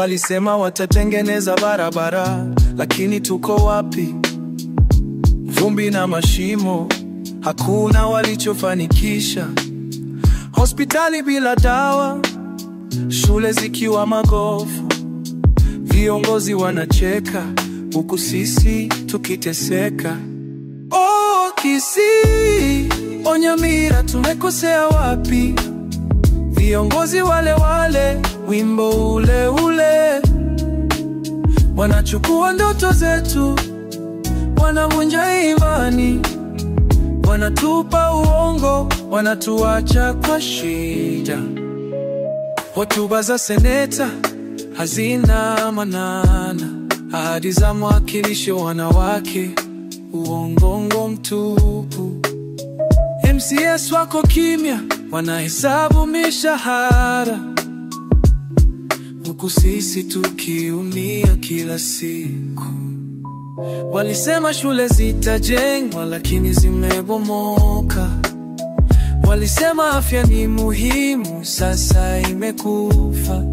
Walisema watatengeneza barabara, lakini tuko wapi? Vumbi na mashimo, hakuna walichofanikisha. Hospitali bila dawa, shule zikiwa magofu. Viongozi wanacheka, huku sisi tukiteseka. Oh, Kisii, o Nyamira, tumekosea wapi? Viongozi wale wale, wimbo ule ule. Wanachukua ndoto zetu, wanavunja imani, wanatupa uongo, wanatuacha kwa shida. Hotuba za seneta hazina maana, ahadi za mwakilishi wanawake uongo mtupu. MCS wako kimya, wanahesabu mishahara, huku sisi tukiumia kila siku. Walisema shule zitajengwa, lakini zimebomoka. Walisema afya ni muhimu, sasa imekufa.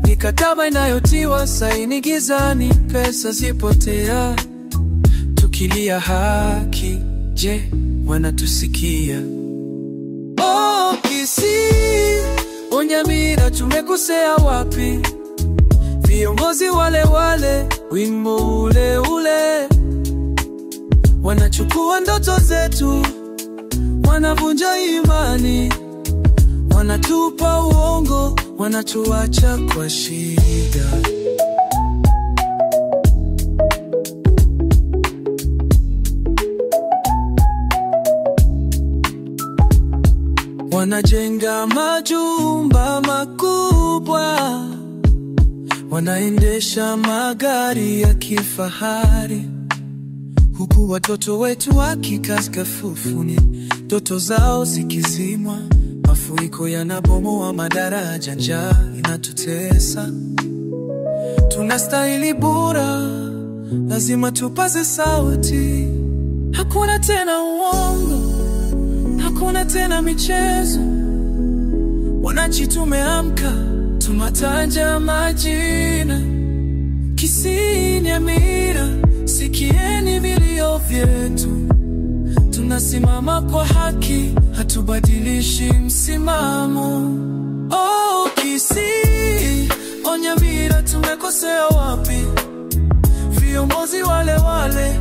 Mikataba inayotiwa saini gizani, pesa zipotea. Tukilia haki, je, wanatusikia? Oh, Kisii, o Nyamira, tumekosea wapi? Viongozi wale wale, wimbo ule ule. Wanachukua ndoto zetu, wanavunja imani, wanatupa uongo, wanatuacha kwa shida. Wanajenga majumba makubwa, wanaendesha magari ya kifahari, huku watoto wetu wakikaska fufuni, ndoto zao zikizimwa. Mafuriko yanabomoa madaraja, njaa inatutesa. Tunastahili bora, lazima tupaze sauti. Hakuna tena uongo, hakuna tena michezo. Wananchi tumeamka, tumataja majina. Kisii, Nyamira, sikieni vilio vyetu. Tunasimama kwa haki, hatubadilishi msimamo. Oh, Kisii, o Nyamira, tumekosea wapi? Viongozi wale wale,